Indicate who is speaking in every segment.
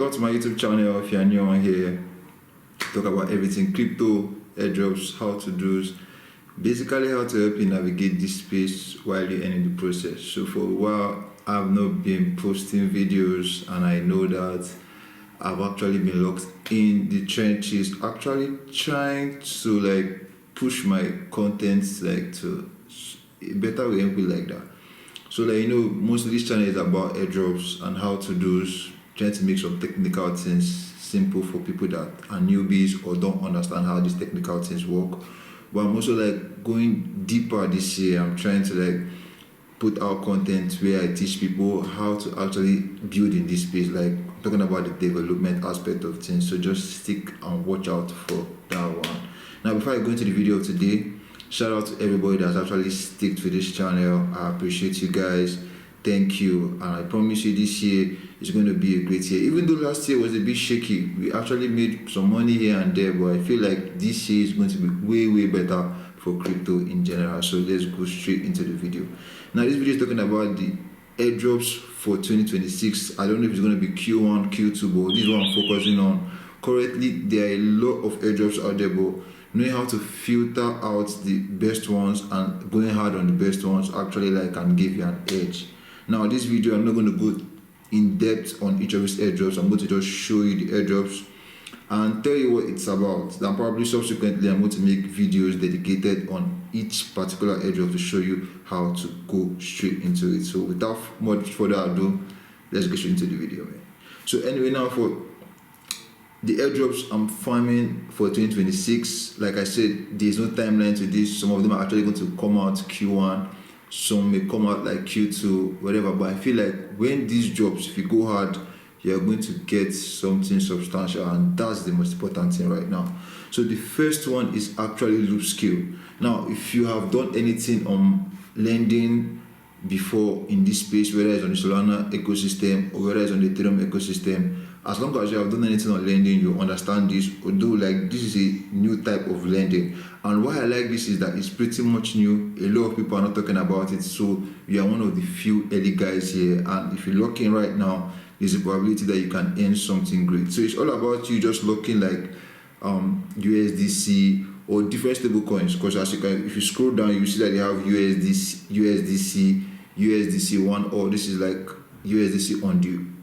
Speaker 1: welcome to my YouTube channel. If you're new on here, talk about everything crypto, airdrops, how to do, basically how to help you navigate this space while you're in the process. So for a while, I've not been posting videos, and I know that I've actually been locked in the trenches, actually trying to like push my content like to a better way and be like that. So like most of this channel is about airdrops and how to do, trying to make some technical things simple for people that are newbies or don't understand how these technical things work. But I'm also like going deeper this year. I'm trying to like put out content where I teach people how to actually build in this space, like talking about the development aspect of things. So just stick and watch out for that one. Now before I go into the video of today, shout out to everybody that's actually stick to this channel. I appreciate you guys. Thank you. And I promise you this year is going to be a great year. Even though last year was a bit shaky, we actually made some money here and there, but I feel like this year is going to be way better for crypto in general. So let's go straight into the video. Now this video is talking about the airdrops for 2026. I don't know if it's going to be Q1, Q2, but this is what I'm focusing on. Currently, there are a lot of airdrops out there, but knowing how to filter out the best ones and going hard on the best ones actually like can give you an edge. Now this video, I'm not going to go in depth on each of these airdrops. I'm going to just show you the airdrops and tell you what it's about. Then probably subsequently I'm going to make videos dedicated on each particular airdrop to show you how to go straight into it. So without much further ado, let's get straight into the video, man. So anyway, now for the airdrops I'm farming for 2026, like I said, there's no timeline to this. Some of them are actually going to come out Q1, some may come out like Q2, whatever. But I feel like when these drops, if you go hard, you're going to get something substantial, and that's the most important thing right now. So the first one is actually Loopscale. Now, if you have done anything on lending before in this space, whether it's on the Solana ecosystem or whether it's on the Ethereum ecosystem, as long as you have done anything on lending, you understand this. Although like this is a new type of lending, and why I like this is that it's pretty much new. A lot of people are not talking about it, so we are one of the few early guys here, and if you lock in right now, there's a probability that you can earn something great. So it's all about you just looking like USDC or different stable coins, because as you can, if you scroll down, you see that they have USDC, USDC one, or this is like USDC on the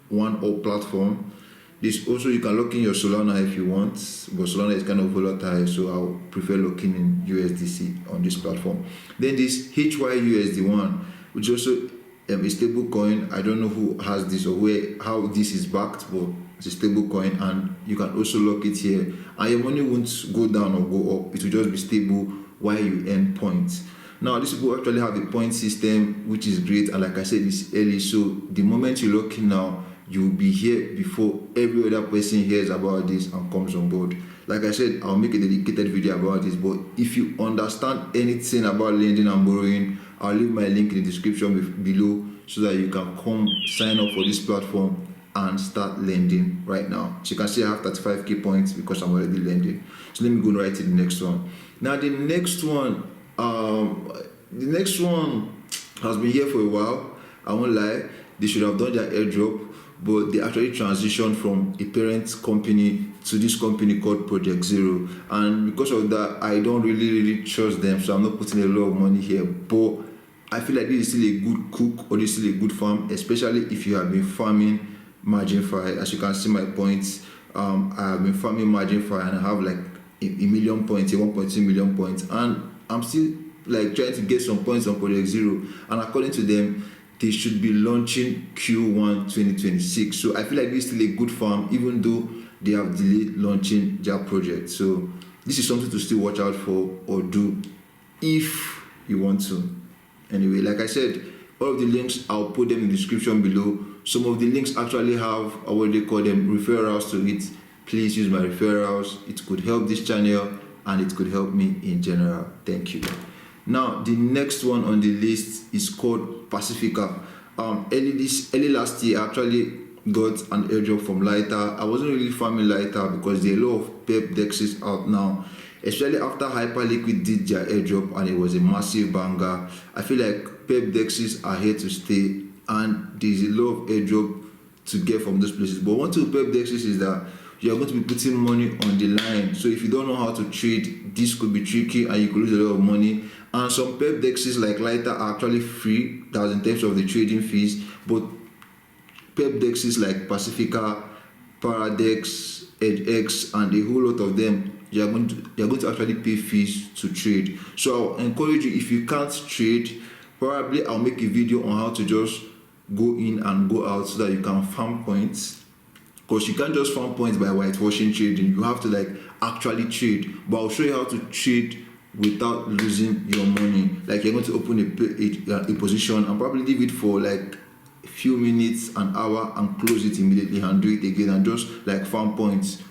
Speaker 1: one or platform. This also, you can lock in your Solana if you want, but Solana is kind of volatile, so I'll prefer locking in USDC on this platform. Then this HYUSD one, which is also a stable coin. I don't know who has this or how this is backed, but it's a stable coin, and you can also lock it here, and your money won't go down or go up. It will just be stable while you earn points. Now these people actually have a point system, which is great, and like I said, it's early, so the moment you lock in now, you'll be here before every other person hears about this and comes on board. Like I said, I'll make a dedicated video about this, but if you understand anything about lending and borrowing, I'll leave my link in the description below so that you can come sign up for this platform and start lending right now. So you can see I have 35k points because I'm already lending. So let me go right to the next one. Now the next one has been here for a while. I won't lie, they should have done their airdrop, but they actually transitioned from a parent company to this company called Project Zero, and because of that, I don't really trust them, so I'm not putting a lot of money here. But I feel like this is still a good cook, or this is still a good farm, especially if you have been farming MarginFi. As you can see my points, I have been farming MarginFi, and I have like a million points, 1.2 million points, and I'm still like trying to get some points on Project Zero, and according to them, they should be launching Q1 2026. So I feel like this is still a good farm, even though they have delayed launching their project. So this is something to still watch out for or do if you want to. Anyway, like I said, all of the links, I'll put them in the description below. Some of the links actually have, or what they call them, referrals to it. Please use my referrals. It could help this channel and it could help me in general. Thank you. Now the next one on the list is called Pacifica. Early last year I actually got an airdrop from Lighter. I wasn't really farming Lighter because there are a lot of pep dexes out now, especially after Hyperliquid did their airdrop and it was a massive banger. I feel like pep dexes are here to stay, and there's a lot of airdrop to get from those places. But one thing with pep dexes is that you're going to be putting money on the line. So if you don't know how to trade, this could be tricky and you could lose a lot of money. And some pep dexes like Lighter are actually free, that's in terms of the trading fees. But pep dexes like Pacifica, Paradex, EdgeX, and a whole lot of them, you're going to actually pay fees to trade. So I'll encourage you, if you can't trade, probably I'll make a video on how to just go in and go out so that you can farm points. Because you can't just farm points by whitewashing trading. You have to like actually trade. But I'll show you how to trade without losing your money. Like you're going to open a position and probably leave it for like a few minutes, an hour, and close it immediately and do it again and just like farm points.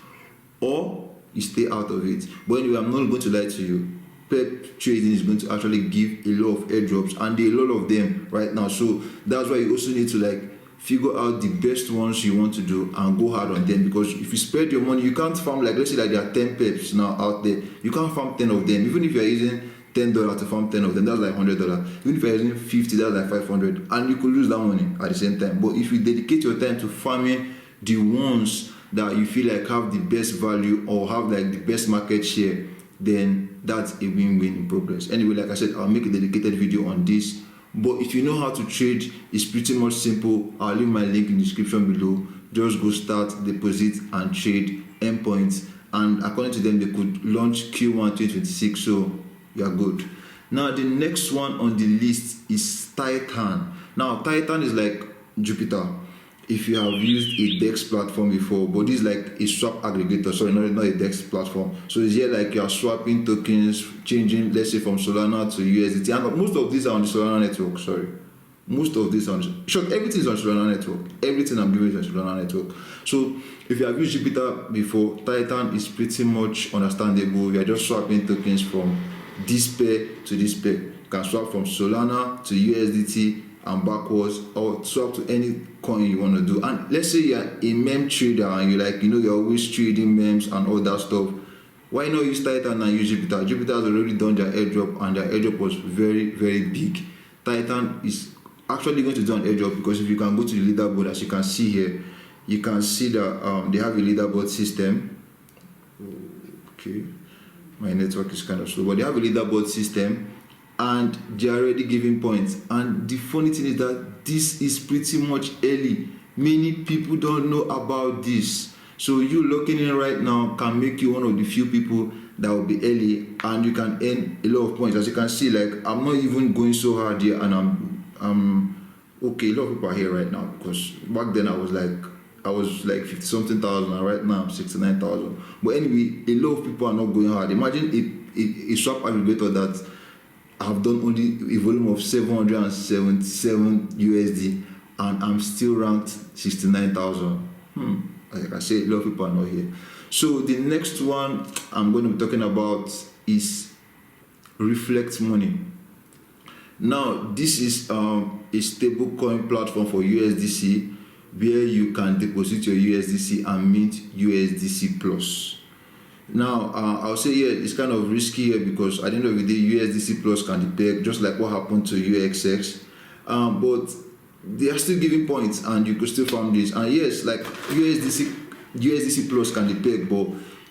Speaker 1: Or you stay out of it. But anyway, I'm not going to lie to you. Pep trading is going to actually give a lot of airdrops, and there are a lot of them right now. So that's why you also need to like figure out the best ones you want to do and go hard on them. Because if you spread your money, you can't farm like, let's say like there are 10 peps now out there. You can't farm 10 of them. Even if you're using $10 to farm 10 of them, that's like $100. Even if you're using 50, that's like 500, and you could lose that money at the same time. But if you dedicate your time to farming the ones that you feel like have the best value or have like the best market share, then that's a win-win in progress. Anyway, like I said, I'll make a dedicated video on this. But if you know how to trade, it's pretty much simple. I'll leave my link in the description below. Just go start, deposit, and trade endpoints. And according to them, they could launch Q1 2026, so you're good. Now, the next one on the list is Titan. Now, Titan is like Jupiter, if you have used a DEX platform before, but this is like a swap aggregator, sorry, not a DEX platform. So it's here like you are swapping tokens, changing, let's say, from Solana to USDT, and most of these are on the Solana network, sorry. Most of this on, sure, everything is on Solana network. Everything I'm doing is on Solana network. So if you have used Jupiter before, Titan is pretty much understandable. You are just swapping tokens from this pair to this pair. You can swap from Solana to USDT and backwards, or swap to any coin you want to do. And let's say you're a meme trader and you're always trading memes and all that stuff. Why not use Titan and use Jupiter? Jupiter has already done their airdrop, and their airdrop was very, very big. Titan is actually going to do an airdrop, because if you can go to the leaderboard, as you can see here, you can see that they have a leaderboard system. Okay, my network is kind of slow, but they have a leaderboard system, and they're already giving points. And the funny thing is that this is pretty much early. Many people don't know about this. So you locking in right now can make you one of the few people that will be early, and you can earn a lot of points. As you can see, like I'm not even going so hard here, and I'm okay. A lot of people are here right now, because back then I was like 50 something thousand, and right now I'm 69,000. But anyway, a lot of people are not going hard. Imagine a swap aggregator that I've done only a volume of 777 USD, and I'm still ranked 69,000. Like I say, a lot of people are not here. So the next one I'm going to be talking about is Reflect Money. Now, this is a stable coin platform for USDC, where you can deposit your USDC and mint USDC plus. Now, I'll say here, it's kind of risky here, because at the end of the day, USDC plus can be pegged, just like what happened to UXX. But they are still giving points, and you could still farm this. And yes, like USDC plus can be pegged, but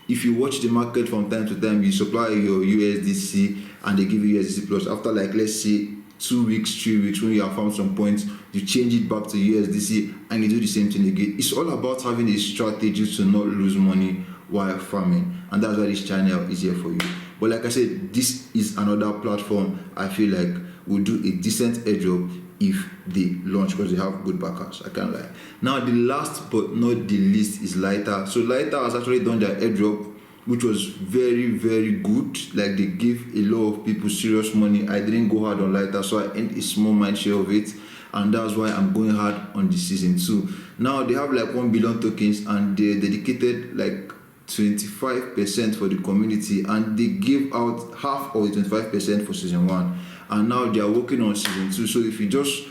Speaker 1: if you watch the market from time to time, you supply your USDC and they give you USDC plus. After like, let's say 2 weeks, 3 weeks, when you have found some points, you change it back to USDC and you do the same thing again. It's all about having a strategy to not lose money while farming, and that's why this channel is here for you. But like I said, this is another platform I feel like will do a decent airdrop if they launch, because they have good backers, I can't lie. Now, the last but not the least is Lighter. So Lighter has actually done their airdrop, which was very, very good. Like, they gave a lot of people serious money. I didn't go hard on Lighter, so I earned a small mind share of it, and that's why I'm going hard on the season 2. Now they have like 1 billion tokens, and they dedicated like 25% for the community, and they gave out half of the 25% for season 1, and now they are working on season 2. So if you just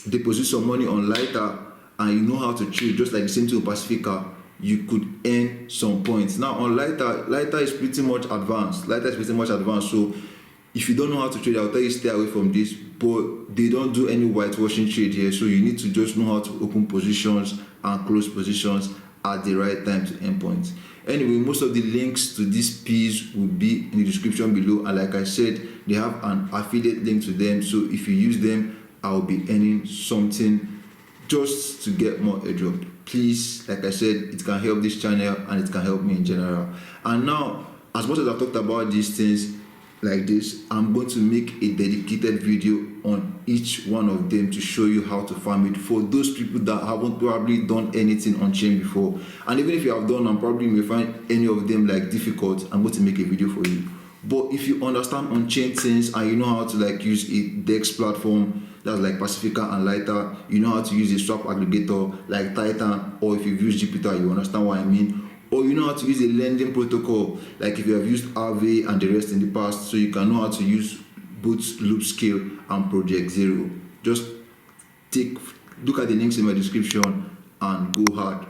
Speaker 1: deposit some money on Lighter and you know how to trade, just like the same thing with Pacifica, you could earn some points. Now on Lighter is pretty much advanced. So if you don't know how to trade, I'll tell you stay away from this. But they don't do any whitewashing trade here, so you need to just know how to open positions and close positions at the right time to endpoints. Anyway, most of the links to these P's will be in the description below, and like I said, they have an affiliate link to them, so if you use them, I'll be earning something just to get more airdrop. Please, like I said, it can help this channel and it can help me in general. And now, as much as I've talked about these things like this, I'm going to make a dedicated video on each one of them to show you how to farm it for those people that haven't probably done anything on chain before. And even if you have done and probably may find any of them like difficult, I'm going to make a video for you. But if you understand on chain things and you know how to like use a DEX platform that's like Pacifica and lighter, you know how to use a swap aggregator like Titan, or if you've used Jupiter, you understand what I mean, or you know how to use a lending protocol like if you have used Aave and the rest in the past, so you can know how to use both Loopscale and Project Zero. Just look at the links in my description and go hard.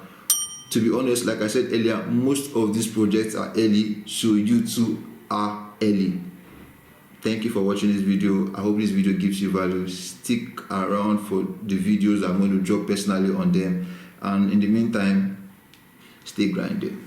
Speaker 1: To be honest, like I said earlier, most of these projects are early, so you too are early. Thank you for watching this video. I hope this video gives you value. Stick around for the videos I'm going to drop personally on them, and in the meantime, stay grinding.